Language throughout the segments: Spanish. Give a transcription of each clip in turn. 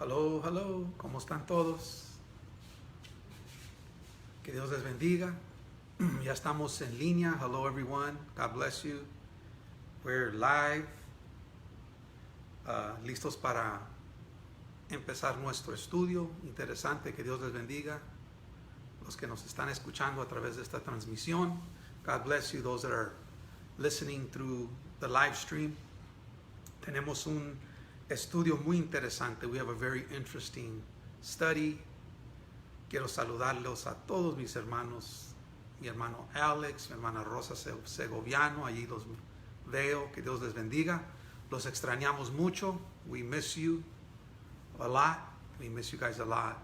Hello, hello, ¿cómo están todos? Que Dios les bendiga. Ya estamos en línea. Hello, everyone. God bless you. We're live. Listos para empezar nuestro estudio. Interesante, que Dios les bendiga. Los que nos están escuchando a través de esta transmisión. God bless you, those that are listening through the live stream. Tenemos un estudio muy interesante. We have a very interesting study. Quiero saludarlos a todos mis hermanos, mi hermano Alex, mi hermana Rosa Segoviano, allí los veo, que Dios les bendiga. Los extrañamos mucho. We miss you a lot. We miss you guys a lot.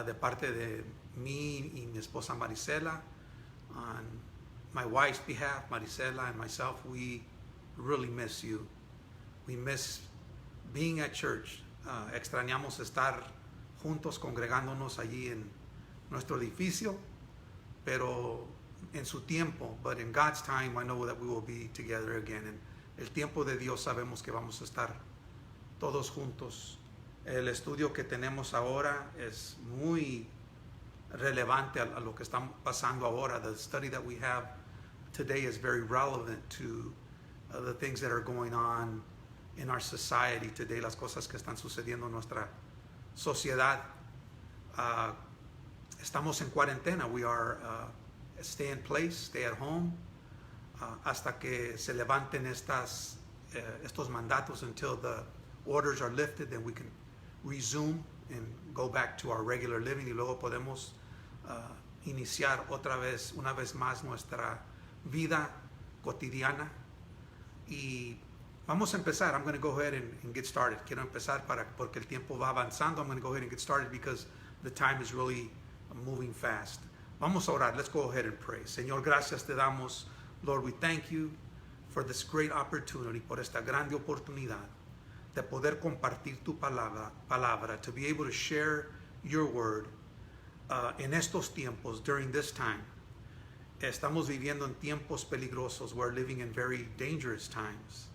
De parte de mí y mi esposa Marisela, on my wife's behalf, Marisela and myself, we really miss you. We miss being at church. Extrañamos estar juntos, congregándonos allí en nuestro edificio, pero en su tiempo, but in God's time, I know that we will be together again. En el tiempo de Dios sabemos que vamos a estar todos juntos. El estudio que tenemos ahora es muy relevante a lo que está pasando ahora. The study that we have today is very relevant to the things that are going on in our society today, las cosas que están sucediendo en nuestra sociedad. Estamos en cuarentena. We are stay in place, stay at home, hasta que se levanten estos mandatos, until the orders are lifted, then we can resume and go back to our regular living, y luego podemos iniciar una vez más nuestra vida cotidiana. Y vamos a empezar. I'm going to go ahead and get started. Quiero empezar porque el tiempo va avanzando. I'm going to go ahead and get started because the time is really moving fast. Vamos a orar. Let's go ahead and pray. Señor, gracias te damos. Lord, we thank you for this great opportunity, por esta grande oportunidad de poder compartir tu palabra, to be able to share your word en estos tiempos, during this time. Estamos viviendo en tiempos peligrosos. We're living in very dangerous times.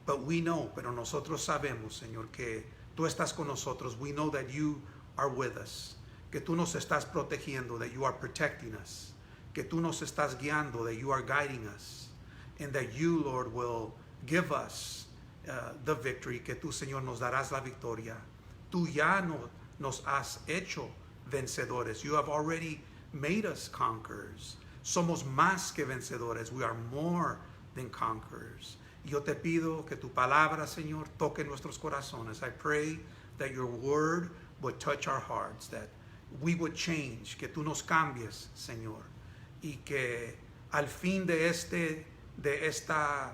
But we know, pero nosotros sabemos, Señor, que tú estás con nosotros. We know that you are with us, que tú nos estás protegiendo, that you are protecting us, que tú nos estás guiando, that you are guiding us, and that you, Lord, will give us the victory, que tú, Señor, nos darás la victoria. Tú ya nos has hecho vencedores. You have already made us conquerors. Somos más que vencedores. We are more than conquerors. Yo te pido que tu palabra, Señor, toque nuestros corazones. I pray that your word would touch our hearts, that we would change, que tú nos cambies, Señor, y que al fin de esta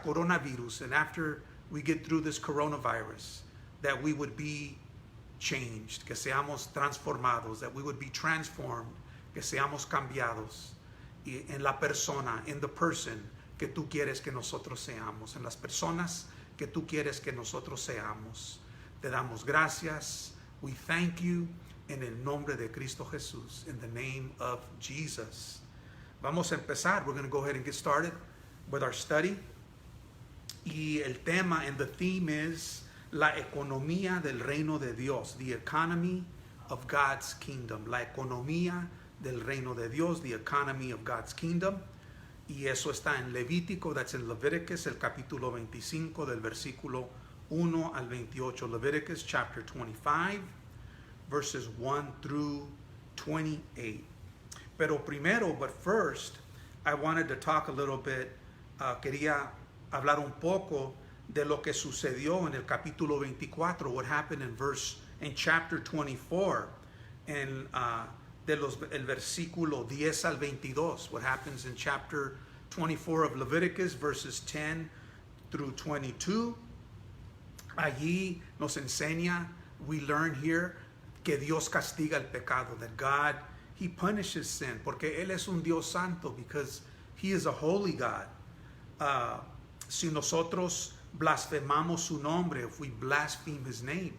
coronavirus, and after we get through this coronavirus, that we would be changed, que seamos transformados, that we would be transformed, que seamos cambiados en la persona, in the person que tú quieres que nosotros seamos, en las personas que tú quieres que nosotros seamos. Te damos gracias. We thank you en el nombre de Cristo Jesús, in the name of Jesus. Vamos a empezar. We're going to go ahead and get started with our study. Y el tema and the theme is la economía del reino de Dios, the economy of God's kingdom. La economía del reino de Dios, the economy of God's kingdom. Y eso está en Levítico, that's in Leviticus, el capítulo 25, del versículo 1 al 28. Leviticus chapter 25, verses 1 through 28. Pero primero, but first, I wanted to talk a little bit, quería hablar un poco de lo que sucedió en el capítulo 24, what happened in chapter 24, el versículo 10 al 22, what happens in chapter 24 of Leviticus, verses 10 through 22. Allí nos enseña, we learn here, que Dios castiga el pecado, that God, He punishes sin, porque Él es un Dios santo, because He is a holy God. Si nosotros blasfemamos su nombre, if we blaspheme His name,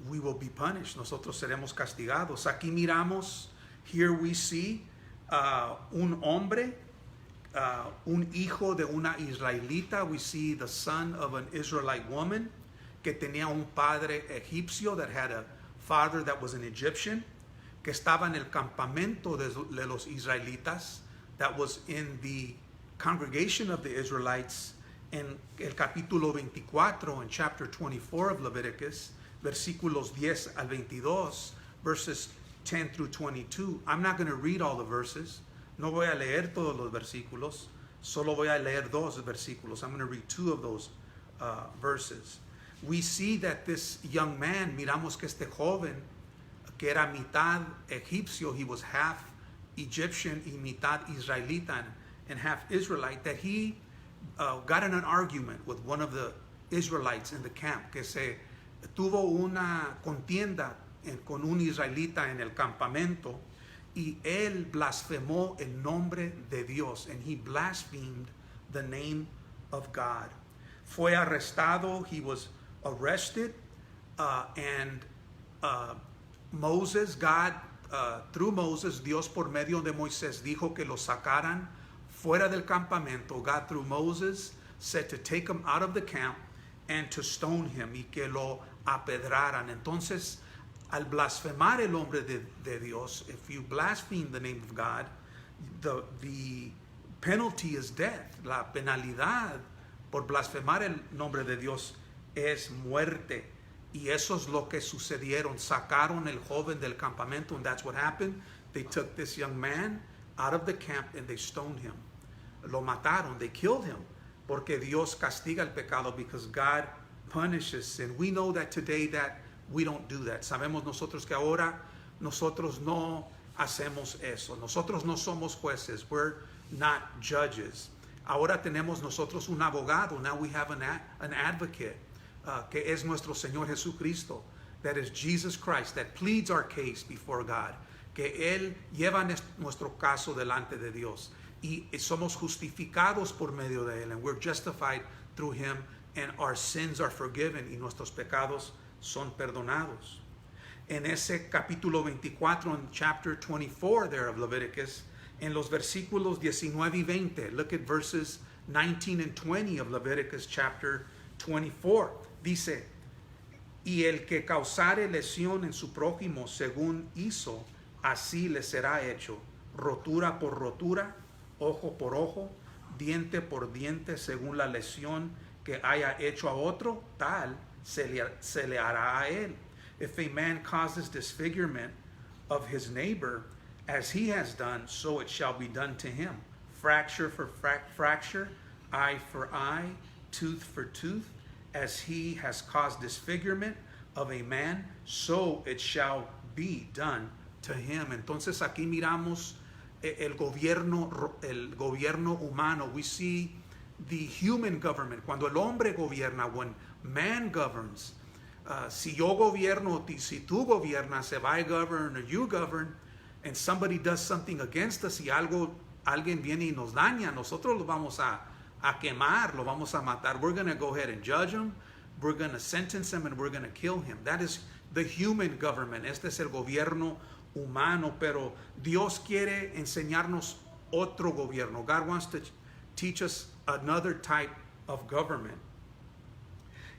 we will be punished. Nosotros seremos castigados. Aquí miramos, here we see un hombre, un hijo de una israelita. We see the son of an Israelite woman, que tenía un padre egipcio, that had a father that was an Egyptian, que estaba en el campamento de los israelitas, that was in the congregation of the Israelites. En el capítulo 24, in chapter 24 of Leviticus, versículos 10 al 22, verses 10 through 22. I'm not going to read all the verses. No voy a leer todos los versículos. Solo voy a leer dos versículos. I'm going to read two of those verses. We see that this young man, miramos que este joven, que era mitad egipcio, he was half Egyptian y mitad israelita and half Israelite, that he got in an argument with one of the Israelites in the camp, que se tuvo una contienda con un israelita en el campamento, y él blasfemó el nombre de Dios, and he blasphemed the name of God. Fue arrestado, he was arrested, and Moses, God, through Moses, Dios por medio de Moisés dijo que lo sacaran fuera del campamento. God, through Moses, said to take him out of the camp and to stone him, y que lo apedraran. Entonces, al blasfemar el nombre de Dios, if you blaspheme the name of God, the penalty is death. La penalidad por blasfemar el nombre de Dios es muerte. Y eso es lo que sucedieron. Sacaron el joven del campamento, and that's what happened. They took this young man out of the camp and they stoned him. Lo mataron, they killed him. Porque Dios castiga el pecado, because God punishes sin. We know that today that we don't do that. Sabemos nosotros que ahora nosotros no hacemos eso. Nosotros no somos jueces. We're not judges. Ahora tenemos nosotros un abogado. Now we have an advocate, que es nuestro Señor Jesucristo. That is Jesus Christ, that pleads our case before God. Que Él lleva nuestro caso delante de Dios. Y somos justificados por medio de Él. And we're justified through Him. And our sins are forgiven. Y nuestros pecados son perdonados. En ese capítulo 24, in chapter 24 there of Leviticus, en los versículos 19 y 20, look at verses 19 and 20 of Leviticus chapter 24. Dice, y el que causare lesión en su prójimo según hizo, así le será hecho, rotura por rotura, ojo por ojo, diente por diente, según la lesión que haya hecho a otro, tal se le hará a él. If a man causes disfigurement of his neighbor, as he has done, so it shall be done to him. Fracture for fracture, eye for eye, tooth for tooth. As he has caused disfigurement of a man, so it shall be done to him. Entonces aquí miramos el gobierno humano. We see the human government. Cuando el hombre gobierna, when man governs. Si yo gobierno, si tú gobiernas, if I govern or you govern, and somebody does something against us, y alguien viene y nos daña, nosotros lo vamos a quemar, lo vamos a matar. We're going to go ahead and judge him, we're going to sentence him, and we're going to kill him. That is the human government. Este es el gobierno humano, pero Dios quiere enseñarnos otro gobierno. God wants to teach us another type of government.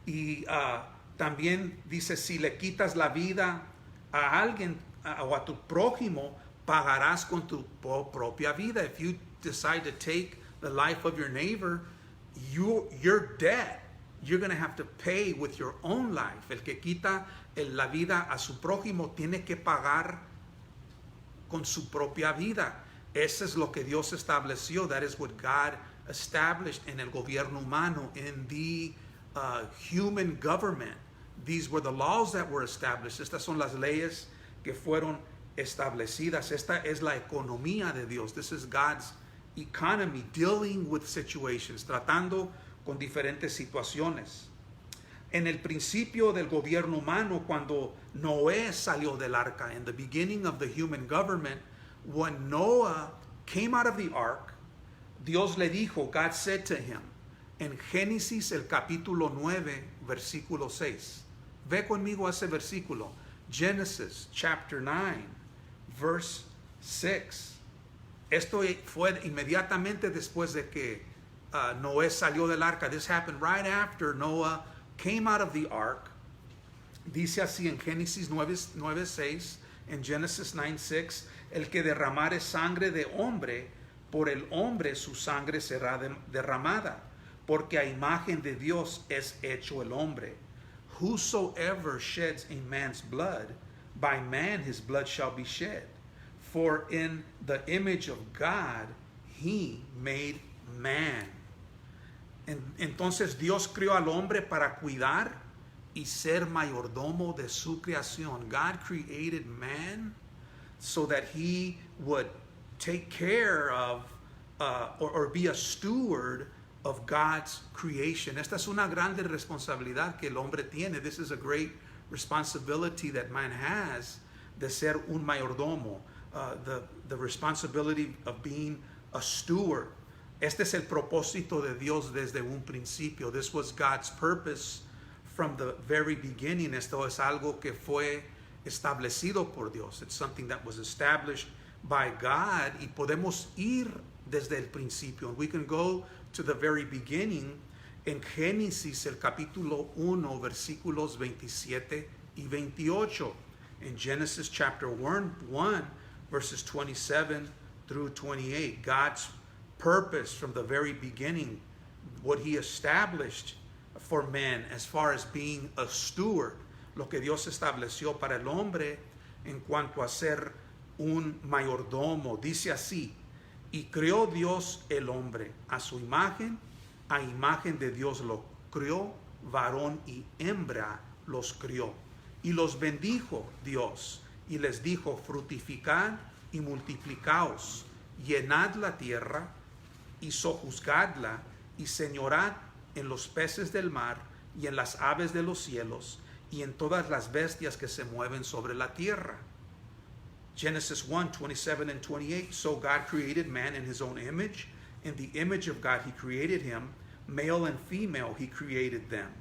Y también dice, si le quitas la vida a alguien o a tu prójimo, pagarás con tu propia vida. If you decide to take the life of your neighbor, your debt, you're going to have to pay with your own life. El que quita la vida a su prójimo tiene que pagar con su propia vida. Eso es lo que Dios estableció. That is what God established en el gobierno humano, in the human government. These were the laws that were established. Estas son las leyes que fueron establecidas. Esta es la economía de Dios. This is God's economy, dealing with situations, tratando con diferentes situaciones. En el principio del gobierno humano, cuando Noé salió del arca, in the beginning of the human government, when Noah came out of the ark, Dios le dijo, God said to him, en Génesis el capítulo 9, versículo 6. Ve conmigo a ese versículo. Genesis chapter 9, verse 6. Esto fue inmediatamente después de que Noé salió del arca. This happened right after Noah came out of the ark. Dice así en Génesis 9:6, en Genesis 9:6, el que derramare sangre de hombre, por el hombre su sangre será derramada, porque a imagen de Dios es hecho el hombre. Whosoever sheds a man's blood, by man his blood shall be shed. For in the image of God he made man. Entonces Dios creó al hombre para cuidar y ser mayordomo de su creación. God created man so that he would take care of or be a steward of God's creation. Esta es una grande responsabilidad que el hombre tiene. This is a great responsibility that man has, de ser un mayordomo. The responsibility of being a steward. Este es el propósito de Dios desde un principio. This was God's purpose from the very beginning. Esto es algo que fue establecido por Dios. It's something that was established by God, y podemos ir desde el principio. We can go to the very beginning en Génesis, el capítulo 1, versículos 27 y 28. In Genesis chapter 1, verses 27 through 28. God's purpose from the very beginning, what he established for man as far as being a steward, lo que Dios estableció para el hombre en cuanto a ser un mayordomo. Dice así: y creó Dios el hombre a su imagen, a imagen de Dios lo crió, varón y hembra los crió. Y los bendijo Dios y les dijo: fructificad y multiplicaos, llenad la tierra y sojuzgadla, y señorad en los peces del mar y en las aves de los cielos y en todas las bestias que se mueven sobre la tierra. Genesis 1:27 and 28. So God created man in his own image. In the image of God he created him. Male and female he created them.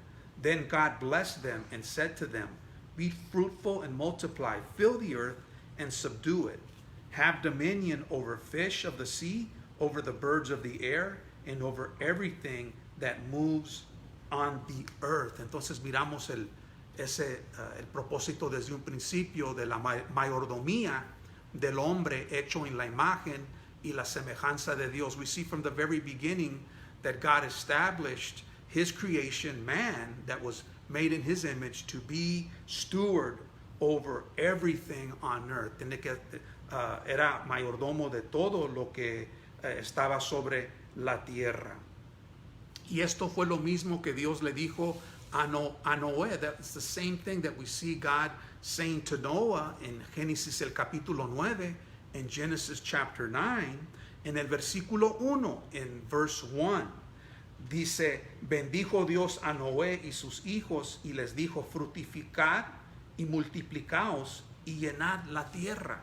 Then God blessed them and said to them, be fruitful and multiply, fill the earth and subdue it. Have dominion over fish of the sea, over the birds of the air, and over everything that moves on the earth. Entonces miramos el propósito desde un principio de la mayordomía del hombre hecho en la imagen y la semejanza de Dios. We see from the very beginning that God established his creation, man, that was made in his image, to be steward over everything on earth. Era mayordomo de todo lo que estaba sobre la tierra. Y esto fue lo mismo que Dios le dijo a Noé. That's the same thing that we see God saying to Noah in Génesis el capítulo 9, in Genesis chapter 9, en el versículo 1, in verse 1. Dice: bendijo Dios a Noé y sus hijos y les dijo: fructificad y multiplicaos y llenad la tierra.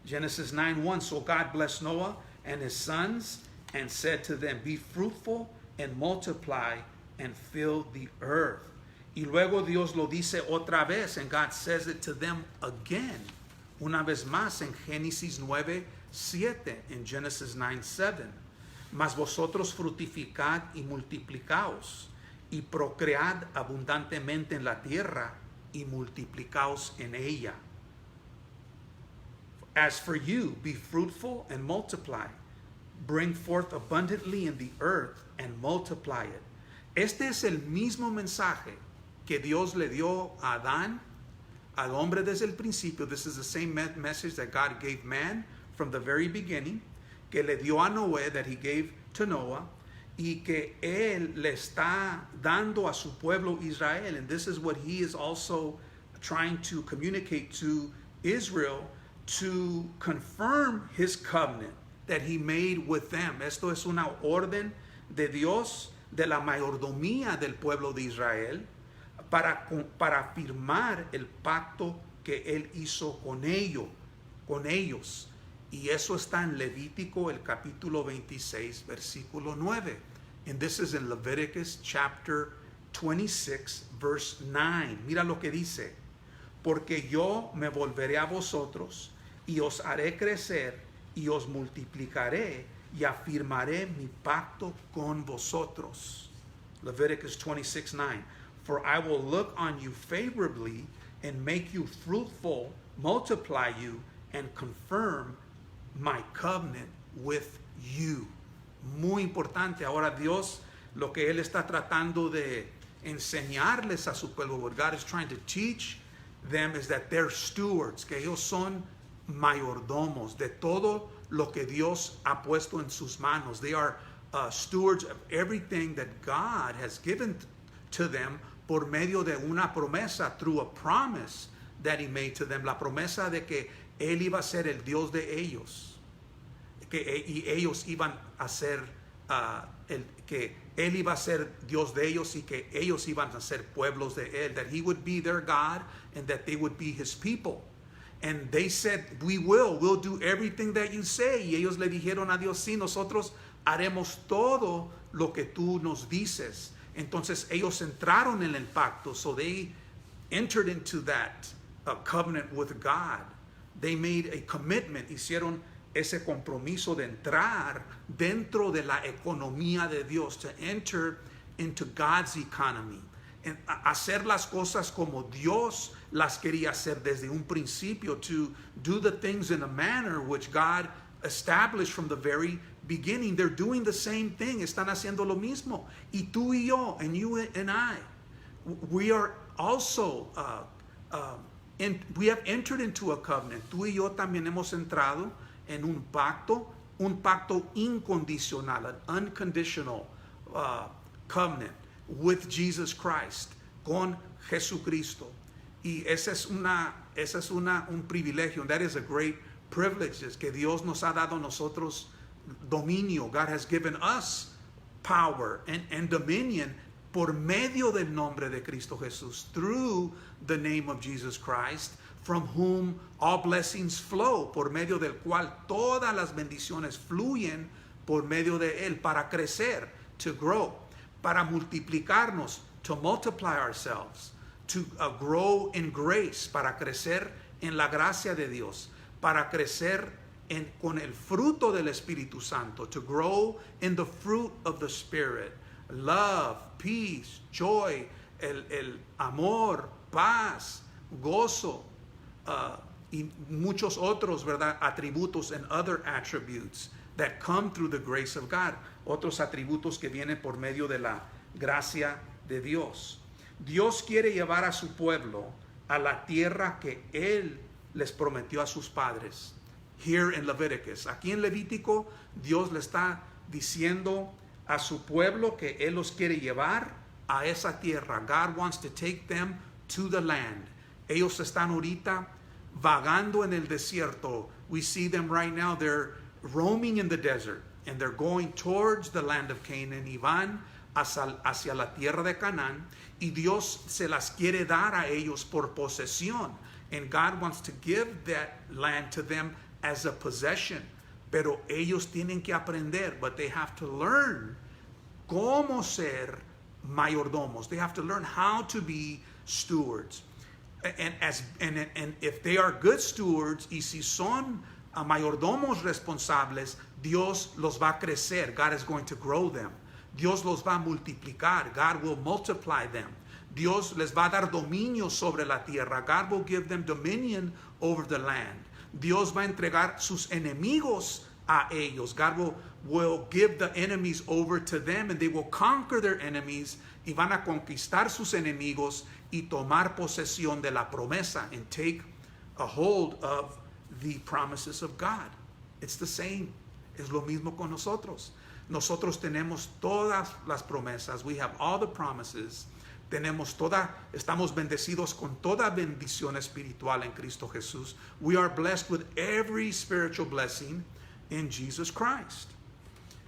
Genesis 9:1. So God blessed Noah and his sons and said to them, be fruitful and multiply and fill the earth. Y luego Dios lo dice otra vez, and God says it to them again, una vez más en Génesis 9:7, in Genesis 9:7. Mas vosotros fructificad y multiplicaos y procread abundantemente en la tierra y multiplicaos en ella. As for you, be fruitful and multiply. Bring forth abundantly in the earth and multiply it. Este es el mismo mensaje que Dios le dio a Adán, al hombre desde el principio. This is the same message that God gave man from the very beginning, que le dio a Noé, that he gave to Noah, y que él le está dando a su pueblo Israel. And this is what he is also trying to communicate to Israel, to confirm his covenant that he made with them. Esto es una orden de Dios, de la mayordomía del pueblo de Israel, para firmar el pacto que él hizo con ellos. Y eso está en Levítico, el capítulo 26, versículo 9. And this is in Leviticus chapter 26, verse 9. Mira lo que dice: porque yo me volveré a vosotros y os haré crecer y os multiplicaré y afirmaré mi pacto con vosotros. Leviticus 26:9. For I will look on you favorably and make you fruitful, multiply you, and confirm my covenant with you. Muy importante. Ahora Dios, lo que Él está tratando de enseñarles a su pueblo, what God is trying to teach them is that they're stewards, que ellos son mayordomos de todo lo que Dios ha puesto en sus manos. They are stewards of everything that God has given to them por medio de una promesa, through a promise that He made to them. La promesa de que Él iba a ser el Dios de ellos, y ellos iban a ser, que Él iba a ser Dios de ellos y que ellos iban a ser pueblos de Él, that He would be their God and that they would be His people. And they said, we'll do everything that you say. Y ellos le dijeron a Dios, sí, nosotros haremos todo lo que tú nos dices. Entonces ellos entraron en el pacto, so they entered into that covenant with God. They made a commitment, hicieron ese compromiso de entrar dentro de la economía de Dios, to enter into God's economy, en hacer las cosas como Dios las quería hacer desde un principio, to do the things in a manner which God established from the very beginning. They're doing the same thing, están haciendo lo mismo. Y tú y yo, and you and I, we are also, we have entered into a covenant. Tú y yo también hemos entrado en un pacto incondicional, an unconditional covenant with Jesus Christ, con Jesucristo. Y ese es un privilegio. That is a great privilege, es que Dios nos ha dado a nosotros dominio. God has given us power and dominion por medio del nombre de Cristo Jesús, through the name of Jesus Christ, from whom all blessings flow, por medio del cual todas las bendiciones fluyen por medio de Él, para crecer, to grow, para multiplicarnos, to multiply ourselves, to grow in grace, para crecer en la gracia de Dios, para crecer con el fruto del Espíritu Santo, to grow in the fruit of the Spirit, love, peace, joy, el amor, paz, gozo, y muchos otros, ¿verdad?, atributos and other attributes that come through the grace of God, otros atributos que vienen por medio de la gracia de Dios. Dios quiere llevar a su pueblo a la tierra que Él les prometió a sus padres. Here in Leviticus, aquí en Levítico, Dios le está diciendo a su pueblo que Él los quiere llevar a esa tierra. God wants to take them to the land. Ellos están ahorita vagando en el desierto. We see them right now, they're roaming in the desert, and they're going towards the land of Canaan, y van hacia la tierra de Canaán, y Dios se las quiere dar a ellos por posesión, and God wants to give that land to them as a possession. Pero ellos tienen que aprender, but they have to learn cómo ser mayordomos. They have to learn how to be stewards. And if they are good stewards, y si son mayordomos responsables, Dios los va a crecer. God is going to grow them. Dios los va a multiplicar. God will multiply them. Dios les va a dar dominio sobre la tierra. God will give them dominion over the land. Dios va a entregar sus enemigos a ellos. God will give the enemies over to them, and they will conquer their enemies, y van a conquistar sus enemigos y tomar posesión de la promesa, and take a hold of the promises of God. It's the same. Es lo mismo con nosotros. Nosotros tenemos todas las promesas. We have all the promises. Estamos bendecidos con toda bendición espiritual en Cristo Jesús. We are blessed with every spiritual blessing in Jesus Christ.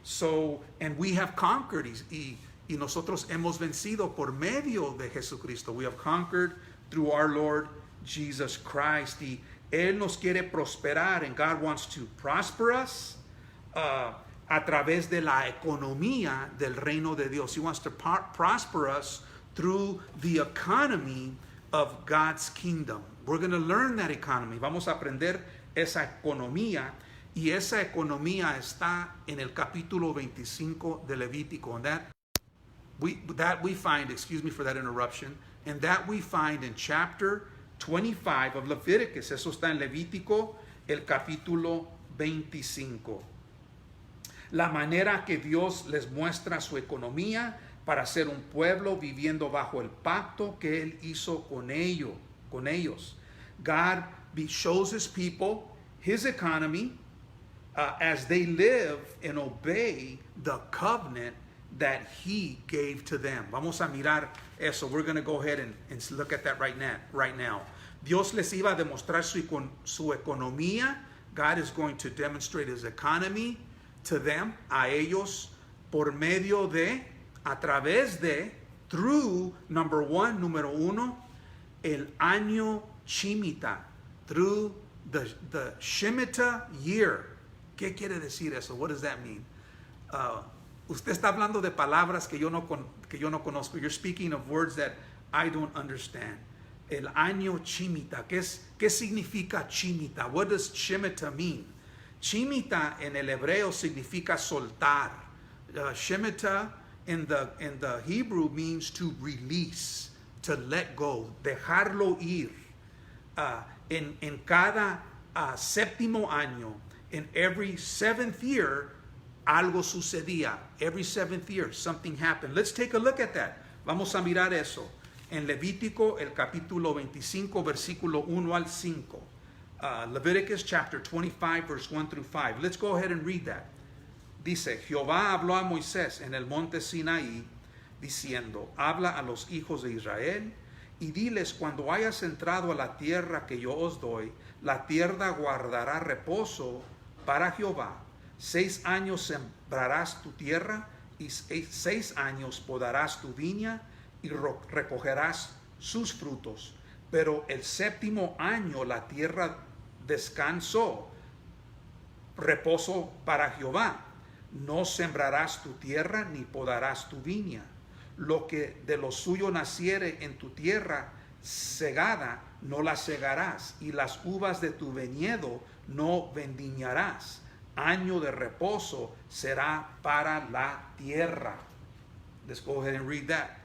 So, and we have conquered, y nosotros hemos vencido por medio de Jesucristo. We have conquered through our Lord Jesus Christ. Y Él nos quiere prosperar, and God wants to prosper us a través de la economía del reino de Dios. He wants to prosper us through the economy of God's kingdom. We're going to learn that economy. Vamos a aprender esa economía, y esa economía está en el capítulo 25 de Levítico. And that we find, excuse me for that interruption, and that we find in chapter 25 of Leviticus. Eso está en Levítico, el capítulo 25. La manera que Dios les muestra su economía para ser un pueblo viviendo bajo el pacto que Él hizo con ellos. God shows His people His economy as they live and obey the covenant that He gave to them. Vamos a mirar eso. We're going to go ahead and look at that right now. Dios les iba a demostrar su economía. God is going to demonstrate His economy to them, a ellos, por medio de, a través de, through, número uno, el año Shemitah, through the Shemitah year. ¿Qué quiere decir eso? What does that mean? Usted está hablando de palabras que yo no conozco. You're speaking of words that I don't understand. El año Shemitah. ¿Qué significa Shemitah? What does Shemitah mean? Shemitah en el hebreo significa soltar. Shemitah in the Hebrew means to release, to let go, dejarlo ir. En cada séptimo año, in every seventh year, algo sucedía. Every seventh year, something happened. Let's take a look at that. Vamos a mirar eso. En Levítico, el capítulo 25, versículo 1 al 5. Leviticus chapter 25, verse 1 through 5. Let's go ahead and read that. Dice, Jehová habló a Moisés en el monte Sinaí, diciendo, habla a los hijos de Israel y diles, cuando hayas entrado a la tierra que yo os doy, la tierra guardará reposo para Jehová. 6 años sembrarás tu tierra y 6 años podarás tu viña y recogerás sus frutos. Pero el séptimo año la tierra descansó, reposo para Jehová. No sembrarás tu tierra ni podarás tu viña. Lo que de lo suyo naciere en tu tierra segada, no la segarás, y las uvas de tu viñedo no vendimiarás. Año de reposo será para la tierra. Let's go ahead and read that.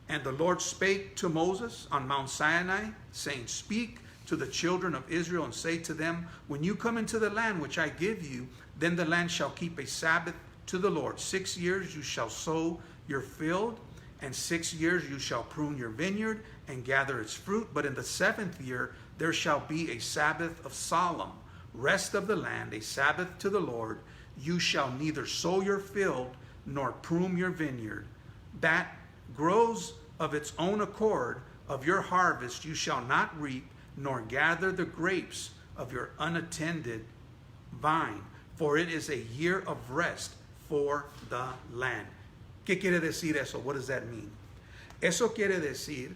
And the Lord spake to Moses on Mount Sinai, saying, speak to the children of Israel and say to them, when you come into the land which I give you, then the land shall keep a Sabbath to the Lord. 6 years you shall sow your field, and 6 years you shall prune your vineyard and gather its fruit. But in the 7th year there shall be a Sabbath of solemn rest of the land, a Sabbath to the Lord. You shall neither sow your field nor prune your vineyard. That grows of its own accord of your harvest you shall not reap, nor gather the grapes of your unattended vine, for it is a year of rest for the land. ¿Qué quiere decir eso? What does that mean? Eso quiere decir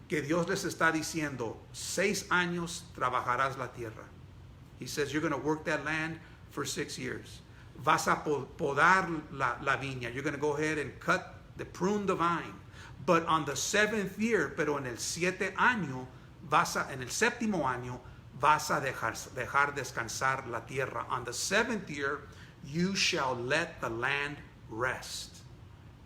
que Dios les está diciendo, 6 años trabajarás la tierra. He says you're going to work that land for 6 years. Vas a podar la viña. You're going to go ahead and prune the vine. But on the 7th year, pero en el 7 año, en el séptimo año, vas a dejar descansar la tierra. On the 7th year, you shall let the land rest.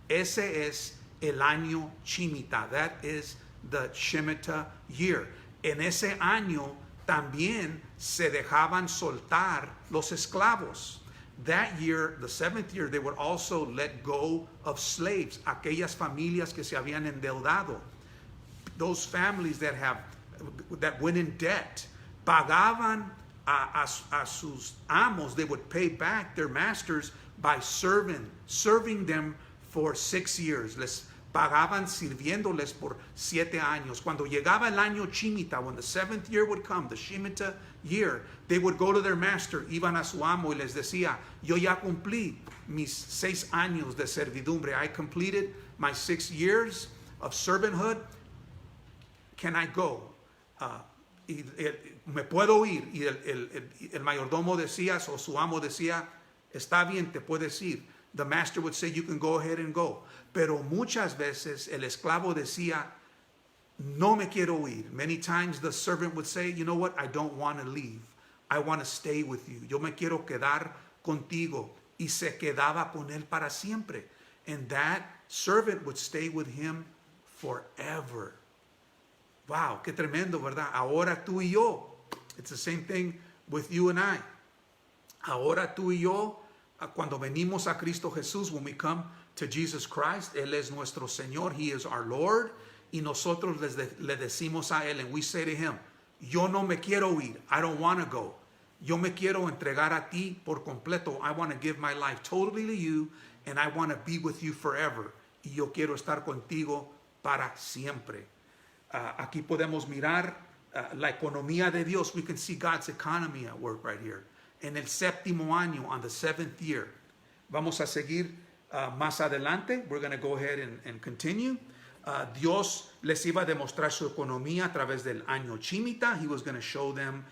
Ese es el año Shemitah. That is the Shemitah year. En ese año también se dejaban soltar los esclavos. That year, the 7th year, they would also let go of slaves, aquellas familias que se habían endeudado, those families that went in debt, pagaban a sus amos. They would pay back their masters by serving them for 6 years. Les pagaban sirviéndoles por 7 años. Cuando llegaba el año Shemitah, when the 7th year would come, the Shemitah year, they would go to their master, iban a su amo y les decía, yo ya cumplí mis 6 años de servidumbre. I completed my 6 years of servanthood. Can I go? Me puedo ir. Y el mayordomo decía, o su amo decía, está bien, te puedes ir. The master would say, you can go ahead and go. Pero muchas veces el esclavo decía, no me quiero ir. Many times the servant would say, you know what, I don't want to leave. I want to stay with you. Yo me quiero quedar contigo. Y se quedaba con él para siempre. And that servant would stay with him forever. Wow, qué tremendo, ¿verdad? Ahora tú y yo. It's the same thing with you and I. Ahora tú y yo, cuando venimos a Cristo Jesús, when we come to Jesus Christ, Él es nuestro Señor, He is our Lord, y nosotros le decimos a Él, and we say to Him, yo no me quiero ir, I don't want to go. Yo me quiero entregar a ti por completo. I want to give my life totally to you, and I want to be with you forever. Y yo quiero estar contigo para siempre. Aquí podemos mirar la economía de Dios. We can see God's economy at work right here. En el séptimo año, on the seventh year. Vamos a seguir más adelante. We're going to go ahead and continue. Dios les iba a demostrar su economía a través del año Shemitah. He was going to show them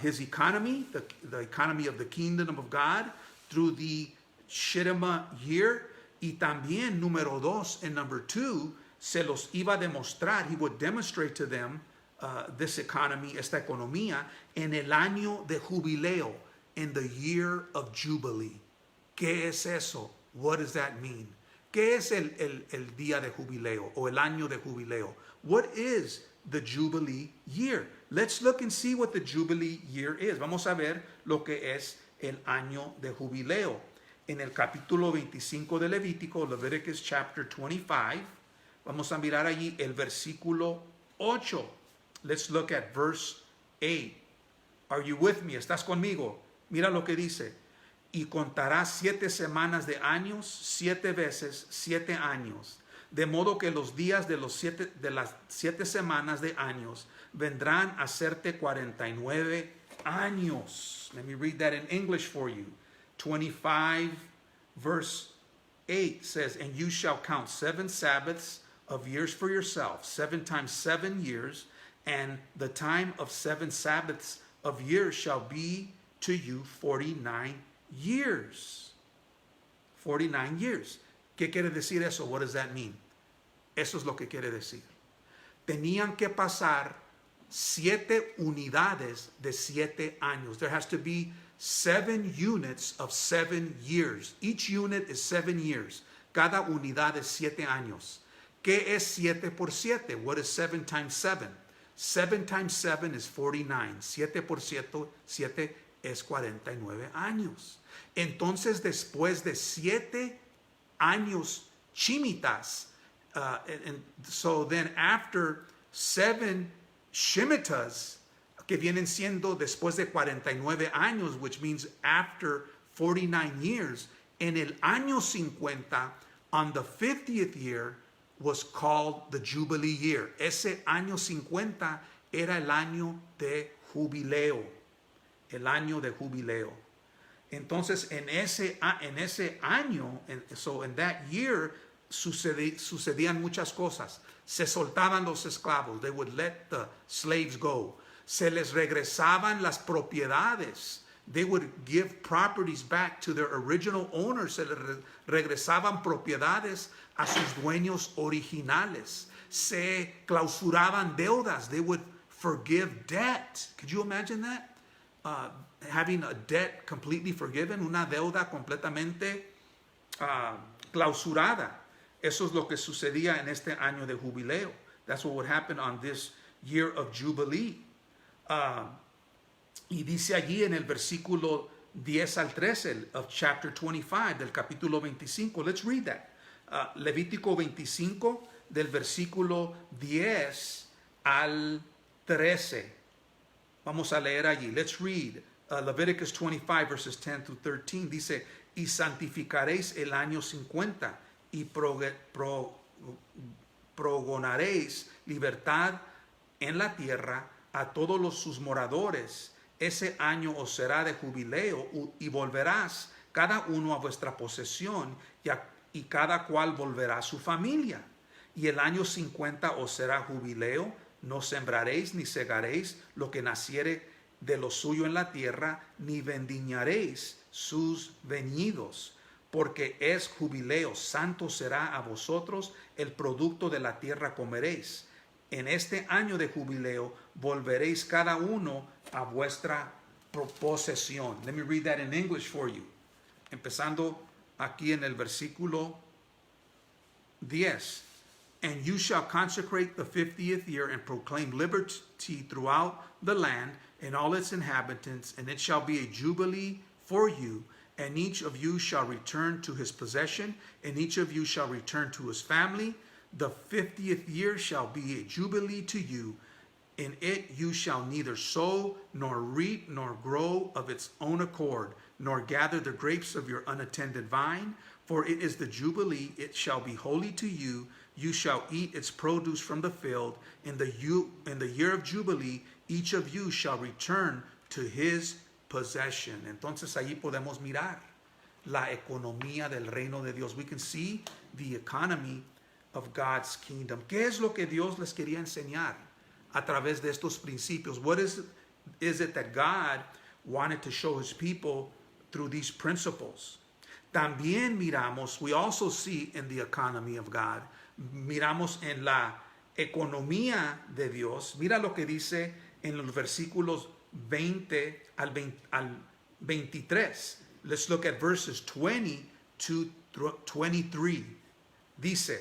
his economy, the economy of the kingdom of God through the Shemitah year. Y también, número dos, en number two, se los iba a demostrar, he would demonstrate to them this economy, esta economía, en el año de jubileo, in the year of Jubilee. ¿Qué es eso? What does that mean? ¿Qué es el día de jubileo o el año de jubileo? What is the Jubilee year? Let's look and see what the Jubilee year is. Vamos a ver lo que es el año de jubileo. En el capítulo 25 de Levítico, Leviticus chapter 25, vamos a mirar allí el versículo 8. Let's look at verse 8. Are you with me? ¿Estás conmigo? Mira lo que dice. Y contarás 7 semanas de años, 7 veces 7 años. De modo que los días de las 7 semanas de años vendrán a serte 49 años. Let me read that in English for you. 25 verse 8 says, and you shall count 7 Sabbaths of years for yourself, 7 times 7 years, and the time of 7 Sabbaths of years shall be to you 49 years. 49 years. ¿Qué quiere decir eso? What does that mean? Eso es lo que quiere decir. Tenían que pasar 7 unidades de 7 años. There has to be 7 units of 7 years. Each unit is 7 years. Cada unidad es 7 años. ¿Qué es 7 por 7? What is 7 times 7? 7 times 7 is 49. 7 por 7 es 49 años. Entonces, después de 7 años Shemitas, so then after 7 Shemitahs, que vienen siendo después de 49 años, which means after 49 years, en el año 50, on the 50th year, was called the Jubilee year. Ese año 50 era el año de jubileo. El año de jubileo. Entonces, en ese año, so in that year, sucedían muchas cosas. Se soltaban los esclavos. They would let the slaves go. Se les regresaban las propiedades. They would give properties back to their original owners. Se les regresaban propiedades a sus dueños originales. Se clausuraban deudas. They would forgive debt. Could you imagine that? Having a debt completely forgiven, una deuda completamente clausurada. Eso es lo que sucedía en este año de jubileo. That's what would happen on this year of Jubilee. Y dice allí en el versículo 10 al 13 of chapter 25 del capítulo 25. Let's read that. Levítico 25 del versículo 10 al 13. Vamos a leer allí. Let's read Leviticus 25 verses 10 to 13. Dice, y santificaréis el año 50 y progonaréis libertad en la tierra a todos sus moradores. Ese año os será de jubileo y volverás cada uno a vuestra posesión y cada cual volverá a su familia. Y el año 50 os será jubileo. No sembraréis ni segaréis lo que naciere de lo suyo en la tierra, ni vendimiaréis sus viñedos, porque es jubileo, santo será a vosotros, el producto de la tierra comeréis. En este año de jubileo volveréis cada uno a vuestra posesión. Let me read that in English for you. Empezando aquí en el versículo 10. And you shall consecrate the 50th year and proclaim liberty throughout the land and all its inhabitants, and it shall be a jubilee for you, and each of you shall return to his possession, and each of you shall return to his family. The 50th year shall be a jubilee to you. In it you shall neither sow, nor reap, nor grow of its own accord, nor gather the grapes of your unattended vine. For it is the jubilee, it shall be holy to you. You shall eat its produce from the field. In the year of jubilee, each of you shall return to his possession. Entonces allí podemos mirar la economía del reino de Dios. We can see the economy of God's kingdom. ¿Qué es lo que Dios les quería enseñar a través de estos principios? What is it that God wanted to show his people through these principles? También miramos, we also see in the economy of God, miramos en la economía de Dios. Mira lo que dice en los versículos 20 al 23. Let's look at verses 20 to 23. Dice,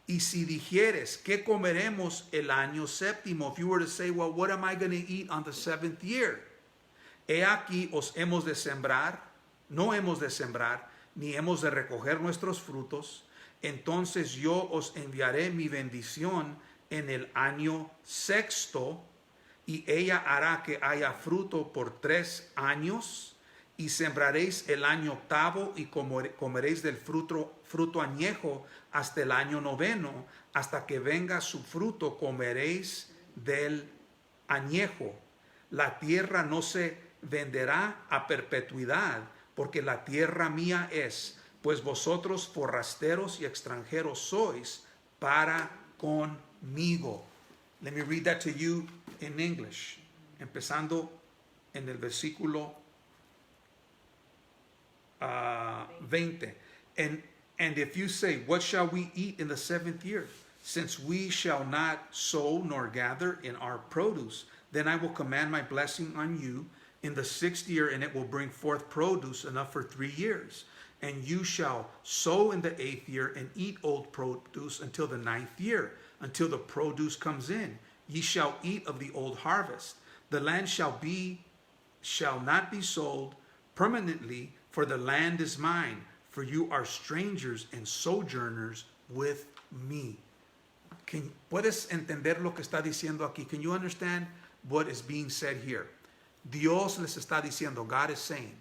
y si dijeres, ¿qué comeremos el año séptimo? If you were to say, well, what am I going to eat on the 7th year? He aquí os hemos de sembrar, no hemos de sembrar, ni hemos de recoger nuestros frutos. Entonces yo os enviaré mi bendición en el año sexto, y ella hará que haya fruto por 3 años, y sembraréis el año octavo, y comeréis del fruto añejo hasta el año noveno, hasta que venga su fruto comeréis del añejo. La tierra no se venderá a perpetuidad, porque la tierra mía es, pues vosotros forrasteros y extranjeros sois para conmigo. Let me read that to you in English, empezando en el versículo 20. And if you say, what shall we eat in the 7th year? Since we shall not sow nor gather in our produce, then I will command my blessing on you in the 6th year, and it will bring forth produce enough for 3 years. And you shall sow in the 8th year and eat old produce until the 9th year, until the produce comes in. Ye shall eat of the old harvest. The land shall not be sold permanently, for the land is mine, for you are strangers and sojourners with me. ¿Puedes entender lo que está diciendo aquí? Can you understand what is being said here? Dios les está diciendo, God is saying,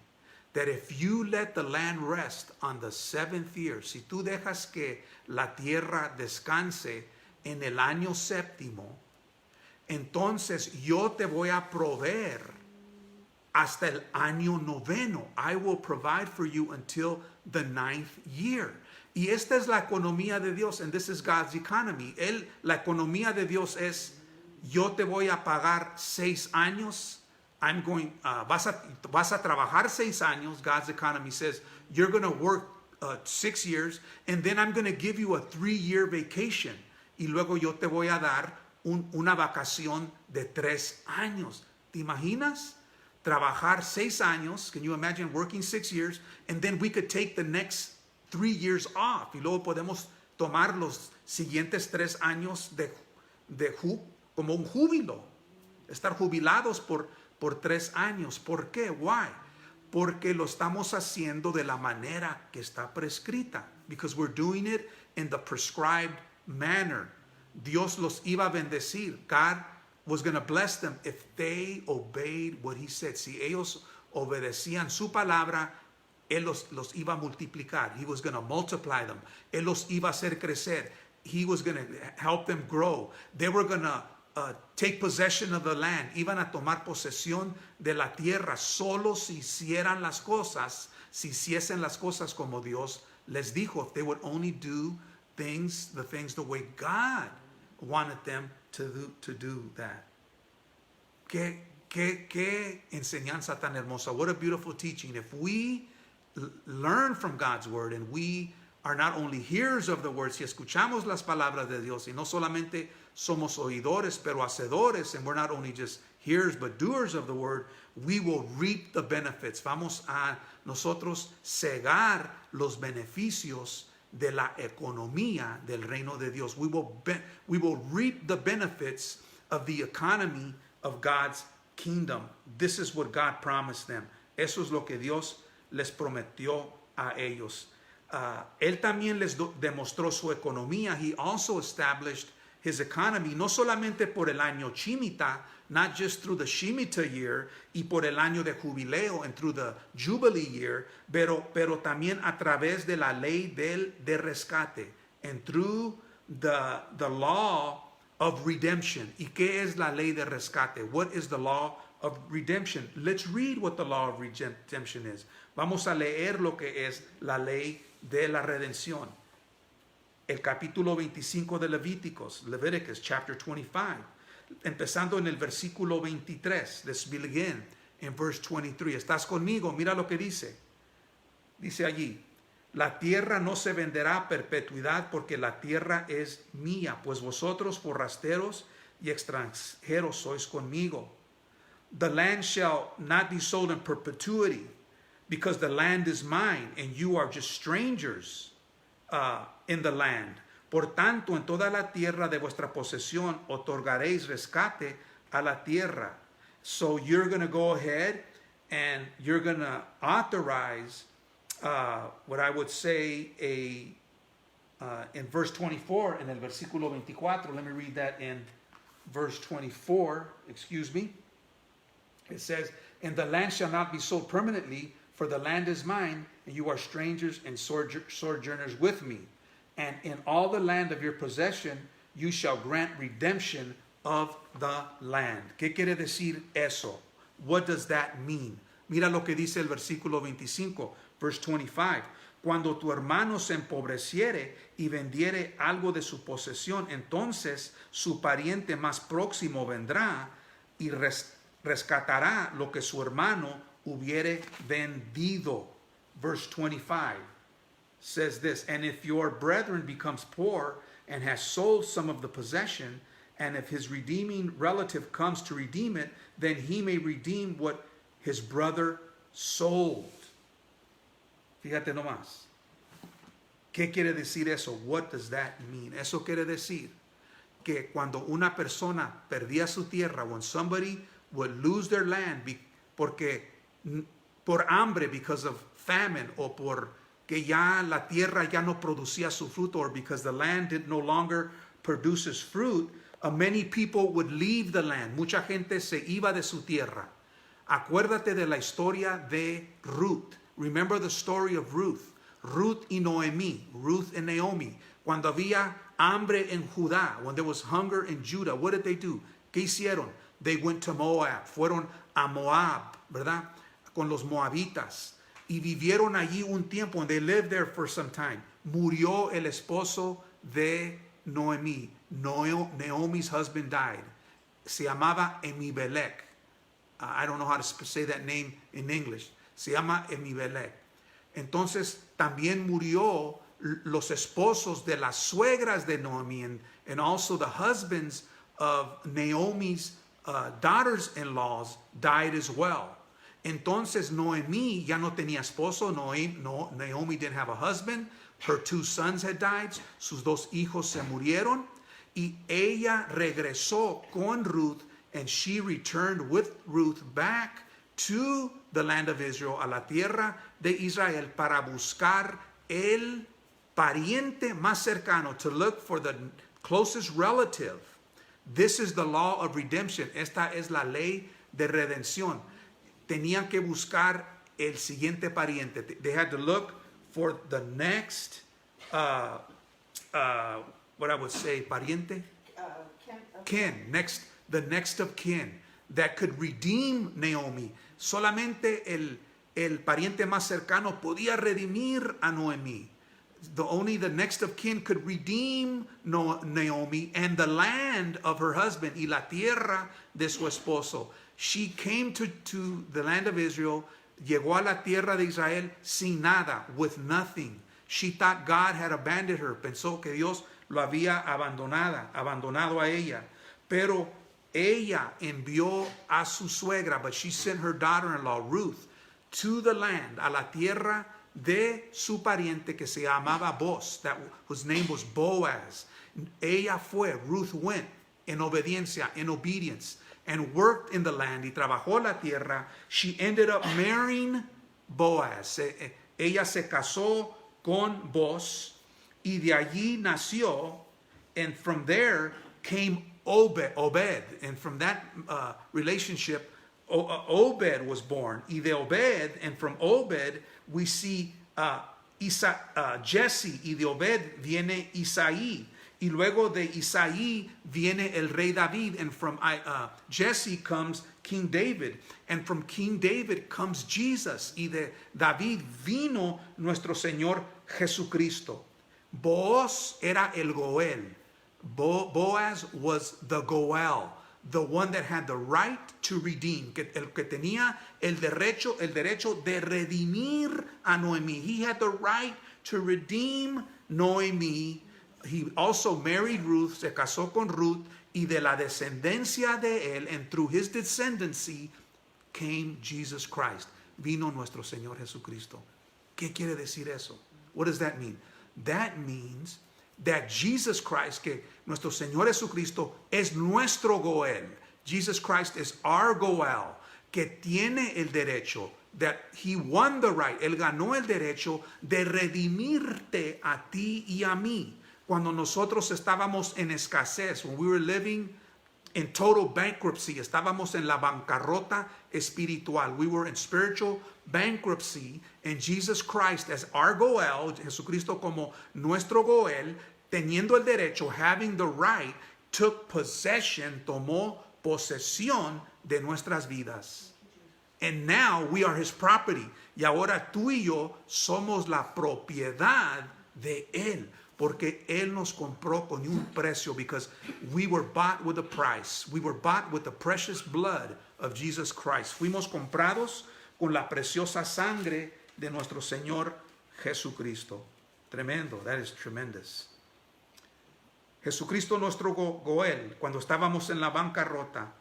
that if you let the land rest on the 7th year, si tú dejas que la tierra descanse en el año séptimo, entonces yo te voy a proveer hasta el año noveno. I will provide for you until the 9th year. Y esta es la economía de Dios, and this is God's economy. La economía de Dios es, yo te voy a pagar 6 años. Vas a trabajar 6 años. God's economy says, you're going to work 6 years, and then I'm going to give you a 3-year vacation. Y luego yo te voy a dar una vacación de 3 años. ¿Te imaginas? Trabajar 6 años. Can you imagine working 6 years? And then we could take the next 3 years off. Y luego podemos tomar los siguientes 3 años como un júbilo. Estar jubilados por 3 años. ¿Por qué? Why? Porque lo estamos haciendo de la manera que está prescrita. Because we're doing it in the prescribed manner. Dios los iba a bendecir. God was going to bless them if they obeyed what he said. Si ellos obedecían su palabra, Él los iba a multiplicar. He was going to multiply them. Él los iba a hacer crecer. He was going to help them grow. They were going to take possession of the land. Iban a tomar posesión de la tierra solo si hicieran las cosas, si hiciesen las cosas como Dios les dijo. If they would only do the things the way God wanted them to do that. Qué enseñanza tan hermosa. What a beautiful teaching. If we learn from God's word and we are not only hearers of the word, si escuchamos las palabras de Dios y no solamente somos oidores pero hacedores, and we're not only just hearers but doers of the word, we will reap the benefits. Vamos a nosotros cegar los beneficios de la economía del reino de Dios. We will reap the benefits of the economy of God's kingdom. This is what God promised them. Eso es lo que Dios les prometió a ellos. Él también les demostró su economía. He also established his economy, no solamente por el año Shemitah, not just through the Shemitah year y por el año de jubileo and through the Jubilee year, pero también a través de la ley de rescate and through the law of redemption. ¿Y qué es la ley de rescate? What is the law of redemption? Let's read what the law of redemption is. Vamos a leer lo que es la ley de la redención. El capítulo 25 de Leviticus chapter 25, empezando en el versículo 23. Let's begin in verse 23. ¿Estás conmigo? Mira lo que dice. Dice allí: la tierra no se venderá a perpetuidad, porque la tierra es mía, pues vosotros forasteros y extranjeros sois conmigo. The land shall not be sold in perpetuity, because the land is mine, and you are just strangers in the land. Por tanto, en toda la tierra de vuestra posesión otorgaréis rescate a la tierra. So you're going to go ahead and you're going to authorize what I would say in verse 24, in el versículo 24. Let me read that in verse 24. Excuse me. It says, and the land shall not be sold permanently, for the land is mine, and you are strangers and sojourners with me. And in all the land of your possession, you shall grant redemption of the land. ¿Qué quiere decir eso? What does that mean? Mira lo que dice el versículo 25, verse 25. Cuando tu hermano se empobreciere y vendiere algo de su posesión, entonces su pariente más próximo vendrá y rescatará lo que su hermano hubiere vendido. Verse 25 says this: and if your brethren becomes poor and has sold some of the possession, and if his redeeming relative comes to redeem it, then he may redeem what his brother sold. Fíjate nomás. ¿Qué quiere decir eso? What does that mean? Eso quiere decir que cuando una persona perdía su tierra, when somebody would lose their land por hambre, because of famine, o por que ya la tierra ya no producía su fruto, or because the land no longer produces fruit, many people would leave the land. Mucha gente se iba de su tierra. Acuérdate de la historia de Ruth. Remember the story of Ruth. Ruth y Noemí, Ruth and Naomi. Cuando había hambre en Judá, when there was hunger in Judah, what did they do? ¿Qué hicieron? They went to Moab. Fueron a Moab, ¿verdad? Con los moabitas. Y vivieron allí un tiempo, and they lived there for some time. Murió el esposo de Noemí. Naomi's husband died. Se llamaba Emimelech. I don't know how to say that name in English. Se llama Emimelech. Entonces también murió los esposos de las suegras de Noemí, and also the husbands of Naomi's daughters-in-laws died as well. Entonces Noemí ya no tenía esposo. Naomi didn't have a husband. Her two sons had died. Sus dos hijos se murieron. Y ella regresó con Ruth, and she returned with Ruth back to the land of Israel, a la tierra de Israel, para buscar el pariente más cercano, to look for the closest relative. This is the law of redemption. Esta es la ley de redención. Tenían que buscar el siguiente pariente. They had to look for the next, what I would say, pariente? Kin. The next of kin that could redeem Naomi. Solamente el pariente más cercano podía redimir a Noemí. Only the next of kin could redeem Naomi and the land of her husband, y la tierra de su esposo. She came to the land of Israel, llegó a la tierra de Israel sin nada, with nothing. She thought God had abandoned her. Pensó que Dios lo había abandonado a ella. Pero ella envió a su suegra, but she sent her daughter-in-law, Ruth, to the land, a la tierra de su pariente que se llamaba Boaz, whose name was Boaz. Ella fue, Ruth went in obediencia, in obedience, and worked in the land, y trabajó la tierra. She ended up marrying Boaz. Ella se casó con Boaz, y de allí nació, and from there came Obed, and from that relationship, Obed was born. Y de Obed, and from Obed, we see Jesse, y de Obed viene Isaí. Y luego de Isaí viene el rey David, and from Jesse comes King David, and from King David comes Jesus, y de David vino nuestro Señor Jesucristo. Boaz era el Goel. Boaz was the Goel, the one that had the right to redeem, el que tenía el derecho de redimir a Noemí. He had the right to redeem Noemí. He also married Ruth, se casó con Ruth, y de la descendencia de él, and through his descendancy came Jesus Christ. Vino nuestro Señor Jesucristo. ¿Qué quiere decir eso? What does that mean? That means that Jesus Christ, que nuestro Señor Jesucristo es nuestro Goel. Jesus Christ is our Goel, que tiene el derecho, that he won the right, él ganó el derecho de redimirte a ti y a mí. Cuando nosotros estábamos en escasez, when we were living in total bankruptcy, estábamos en la bancarrota espiritual. We were in spiritual bankruptcy, and Jesus Christ as our Goel, Jesucristo como nuestro Goel, teniendo el derecho, having the right, took possession, tomó posesión de nuestras vidas. And now we are his property. Y ahora tú y yo somos la propiedad de él. Porque él nos compró con un precio, because we were bought with a price. We were bought with the precious blood of Jesus Christ. Fuimos comprados con la preciosa sangre de nuestro Señor Jesucristo. Tremendo. That is tremendous. Jesucristo nuestro Goel, cuando estábamos en la bancarrota,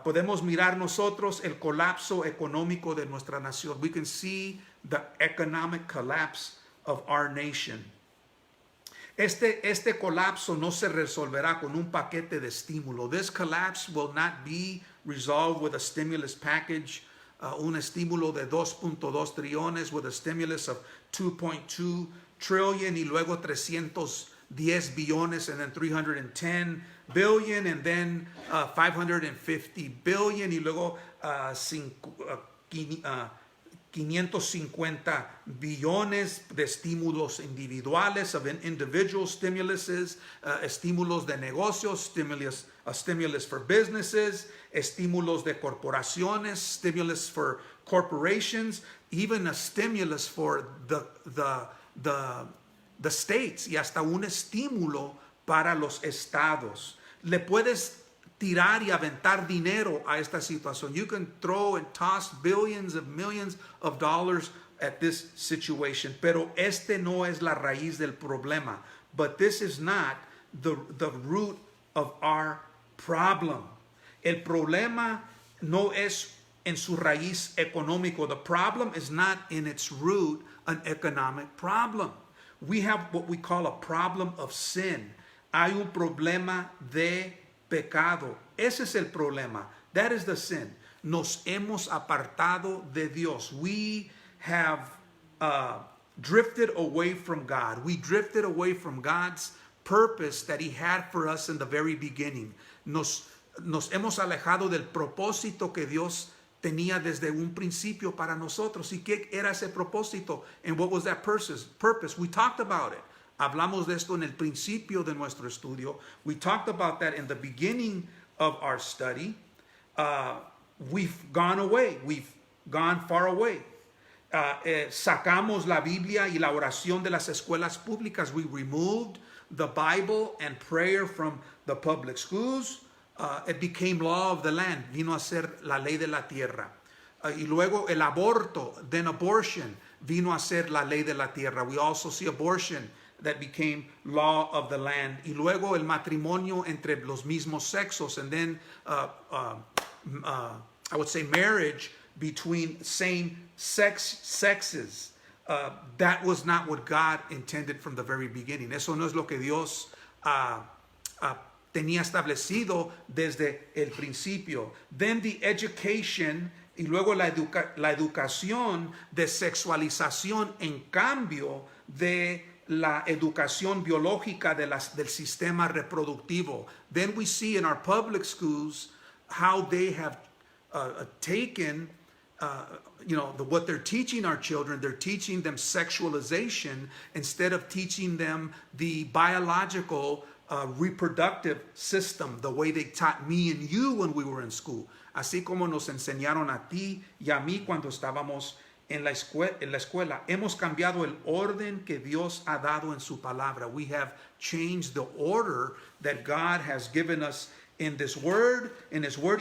podemos mirar nosotros el colapso económico de nuestra nación. We can see the economic collapse of our nation. Este colapso no se resolverá con un paquete de estímulo. This collapse will not be resolved with a stimulus package, un estímulo de 2.2 trillones, with a stimulus of 2.2 trillion, y luego 310 billones, and then 310 billion, and then 550 billion, y luego 550 billones de estímulos individuales, of individual stimuluses, estímulos de negocios, stimulus for businesses, estímulos de corporaciones, stimulus for corporations, even a stimulus for the states, y hasta un estímulo para los estados. Le puedes tirar y aventar dinero a esta situación. You can throw and toss billions of millions of dollars at this situation. Pero este no es la raíz del problema. But this is not the root of our problem. El problema no es en su raíz económico. The problem is not in its root an economic problem. We have what we call a problem of sin. Hay un problema de pecado. Ese es el problema. That is the sin. Nos hemos apartado de Dios. We have drifted away from God. We drifted away from God's purpose that he had for us in the very beginning. Nos hemos alejado del propósito que Dios tenía desde un principio para nosotros. ¿Y qué era ese propósito? And what was that purpose? We talked about it. Hablamos de esto en el principio de nuestro estudio. We talked about that in the beginning of our study. We've gone away. We've gone far away. Sacamos la Biblia y la oración de las escuelas públicas. We removed the Bible and prayer from the public schools. It became law of the land. Vino a ser la ley de la tierra. Y luego el aborto, then abortion, vino a ser la ley de la tierra. We also see abortion that became law of the land. Y luego el matrimonio entre los mismos sexos, and then I would say marriage between same sexes. that was not what God intended from the very beginning. Eso no es lo que Dios tenía establecido desde el principio. Then the education y luego la educación de sexualización en cambio de la educación biológica del sistema reproductivo. Then we see in our public schools how they have taken what they're teaching our children. They're teaching them sexualization instead of teaching them the biological reproductive system, the way they taught me and you when we were in school. Así como nos enseñaron a ti y a mí cuando estábamos en la escuela. Hemos cambiado el orden que Dios ha dado en su palabra. We have changed the order that God has given us in His word, y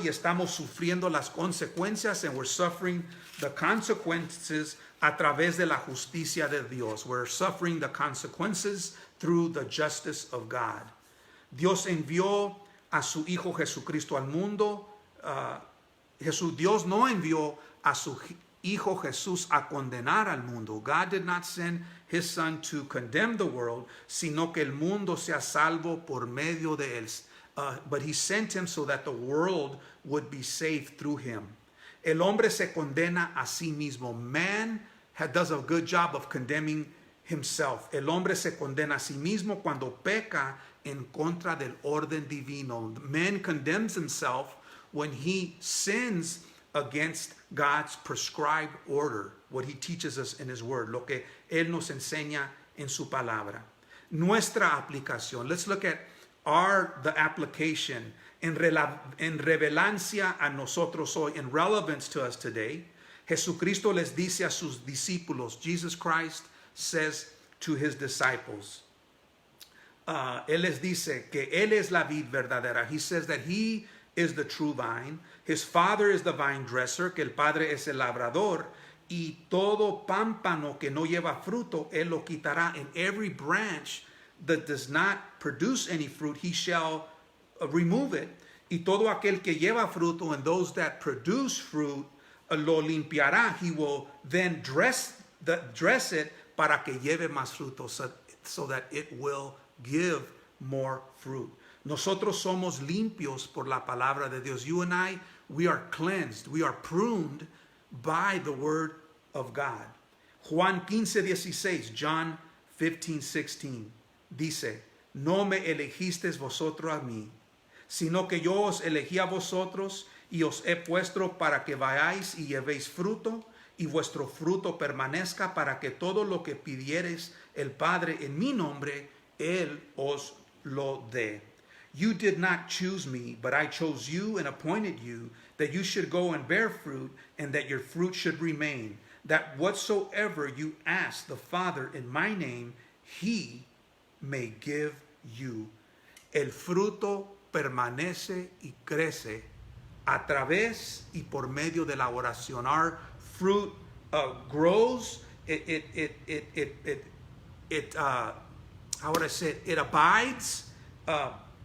estamos sufriendo las consecuencias, and we're suffering the consequences a través de la justicia de Dios. We're suffering the consequences through the justice of God. Dios envió a su Hijo Jesucristo al mundo. Dios no envió a su Hijo Jesús a condenar al mundo. God did not send His Son to condemn the world, sino que el mundo sea salvo por medio de él. But He sent Him so that the world would be saved through Him. El hombre se condena a sí mismo. Man does a good job of condemning himself. El hombre se condena a sí mismo cuando peca en contra del orden divino. Man condemns himself when he sins against God's prescribed order, what He teaches us in His word, lo que Él nos enseña en su palabra. Nuestra aplicación. Let's look at the application en relevancia a nosotros hoy, in relevance to us today. Jesucristo les dice a sus discípulos, Jesus Christ says to His disciples, Él les dice que Él es la vid verdadera. He says that He is the true vine. His Father is the vine dresser, que el Padre es el labrador, y todo pámpano que no lleva fruto, Él lo quitará. And every branch that does not produce any fruit, He shall remove it. Y todo aquel que lleva fruto, and those that produce fruit, lo limpiará. He will then dress it para que lleve más fruto, so that it will give more fruit. Nosotros somos limpios por la palabra de Dios. You and I, we are cleansed. We are pruned by the word of God. Juan 15:16, John 15:16, dice, no me elegisteis vosotros a mí, sino que yo os elegí a vosotros y os he puesto para que vayáis y llevéis fruto, y vuestro fruto permanezca, para que todo lo que pidiereis el Padre en mi nombre, Él os lo dé. You did not choose me, but I chose you and appointed you, that you should go and bear fruit, and that your fruit should remain, that whatsoever you ask the Father in my name, He may give you. El fruto permanece y crece a través y por medio de la oración. Our fruit grows. How would I say it? It abides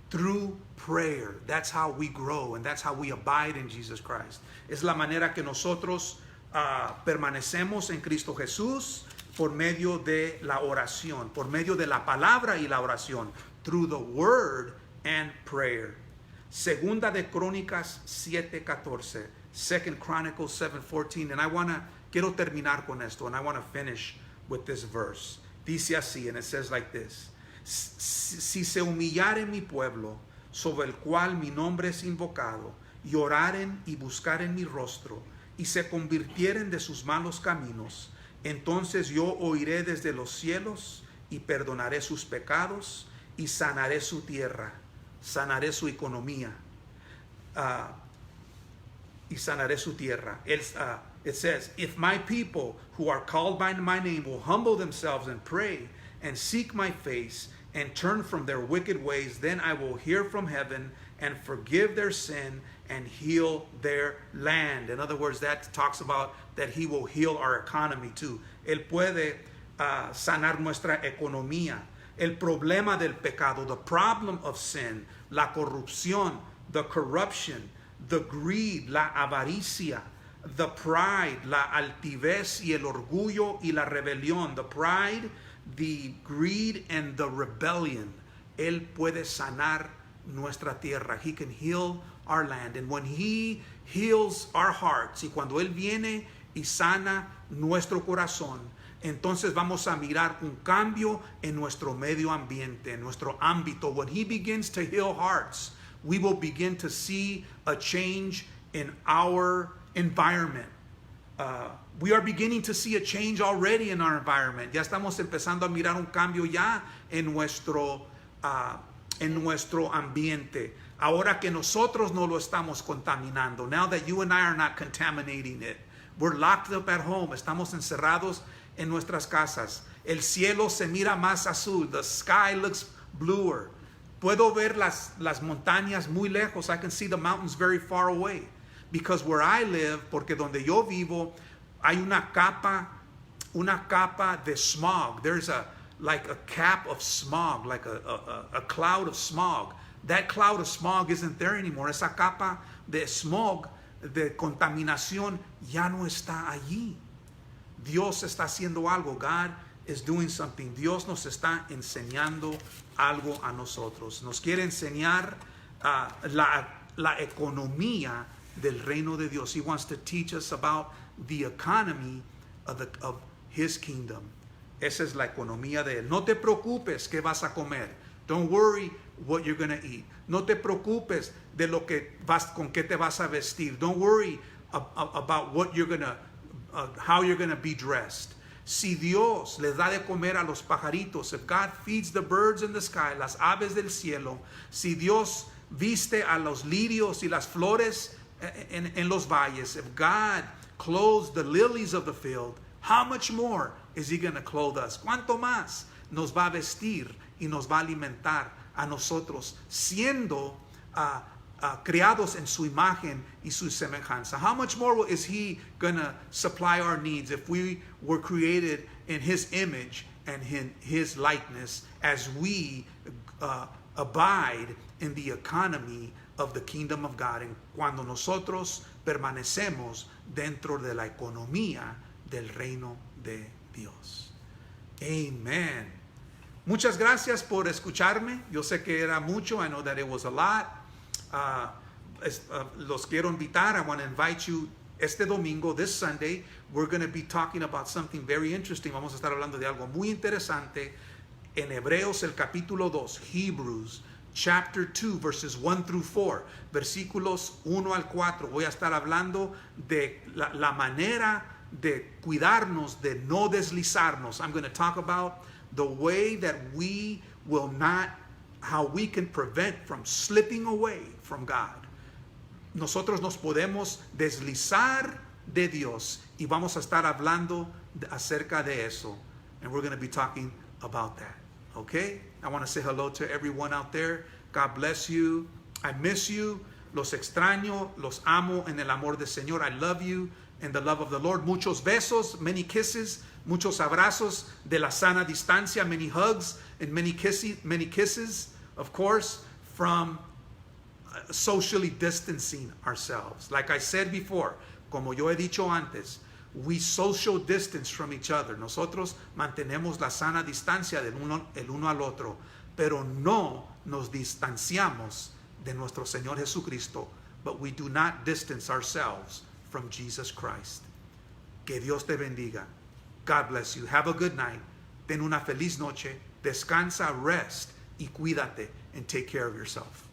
through prayer. That's how we grow, and that's how we abide in Jesus Christ. Es la manera que nosotros permanecemos en Cristo Jesús, por medio de la oración, por medio de la palabra y la oración, through the word and prayer. Segunda de Crónicas 7:14, 2 Chronicles 7:14, and quiero terminar con esto, and I want to finish with this verse. Dice así, and it says like this: si se humillare mi pueblo, sobre el cual mi nombre es invocado, y oraren y buscaren mi rostro, y se convirtieren de sus malos caminos, entonces yo oiré desde los cielos y perdonaré sus pecados y sanaré su tierra, sanaré su economía, y sanaré su tierra. It says, if my people who are called by my name will humble themselves and pray and seek my face and turn from their wicked ways, then I will hear from heaven and forgive their sin and heal their land. In other words, that talks about that He will heal our economy too. Él puede sanar nuestra economía. El problema del pecado, the problem of sin, la corrupción, the corruption, the greed, la avaricia, the pride, la altivez y el orgullo y la rebelión, the pride, the greed and the rebellion. Él puede sanar nuestra tierra. He can heal our land. And when He heals our hearts, y cuando Él viene y sana nuestro corazón, entonces vamos a mirar un cambio en nuestro medio ambiente, en nuestro ámbito. When He begins to heal hearts, we will begin to see a change in our environment. We are beginning to see a change already in our environment. Ya estamos empezando a mirar un cambio ya en nuestro ambiente. Ahora que nosotros no lo estamos contaminando. Now that you and I are not contaminating it. We're locked up at home. Estamos encerrados en nuestras casas. El cielo se mira más azul. The sky looks bluer. Puedo ver las montañas muy lejos. I can see the mountains very far away. Because where I live, porque donde yo vivo, hay una capa de smog. There's like a cap of smog, like a cloud of smog. That cloud of smog isn't there anymore. Esa capa de smog, de contaminación, ya no está allí. Dios está haciendo algo. God is doing something. Dios nos está enseñando algo a nosotros. Nos quiere enseñar la economía del reino de Dios. He wants to teach us about the economy of His kingdom. Esa es la economía de Él. No te preocupes qué vas a comer. Don't worry what you're going to eat. No te preocupes de lo que con qué te vas a vestir. Don't worry about what you're going to, how you're going to be dressed. Si Dios les da de comer a los pajaritos, if God feeds the birds in the sky, las aves del cielo, si Dios viste a los lirios y las flores en los valles, if God clothes the lilies of the field, how much more is He going to clothe us? ¿Cuánto más nos va a vestir y nos va a alimentar a nosotros, siendo creados en su imagen y su semejanza? How much more is He going to supply our needs if we were created in His image and in His likeness, as we abide in the economy of the kingdom of God? En cuando nosotros permanecemos dentro de la economía del reino de Dios. Amen. Muchas gracias por escucharme. Yo sé que era mucho. I know that it was a lot. Los quiero invitar. I want to invite you este domingo, this Sunday. We're going to be talking about something very interesting. Vamos a estar hablando de algo muy interesante en Hebreos el capítulo 2, Hebrews chapter 2, verses 1 through 4, versículos 1 al 4. Voy a estar hablando de la manera de cuidarnos, de no deslizarnos. I'm going to talk about the way that we will not, how we can prevent from slipping away from God. Nosotros nos podemos deslizar de Dios, y vamos a estar hablando acerca de eso. And we're going to be talking about that. Okay? I want to say hello to everyone out there. God bless you. I miss you. Los extraño. Los amo en el amor del Señor. I love you in the love of the Lord. Muchos besos, many kisses, muchos abrazos de la sana distancia, many hugs and many kisses, of course, from socially distancing ourselves. Like I said before, como yo he dicho antes, we social distance from each other. Nosotros mantenemos la sana distancia del el uno al otro, pero no nos distanciamos de nuestro Señor Jesucristo, but we do not distance ourselves from Jesus Christ. Que Dios te bendiga. God bless you. Have a good night. Ten una feliz noche. Descansa, rest, y cuídate, and take care of yourself.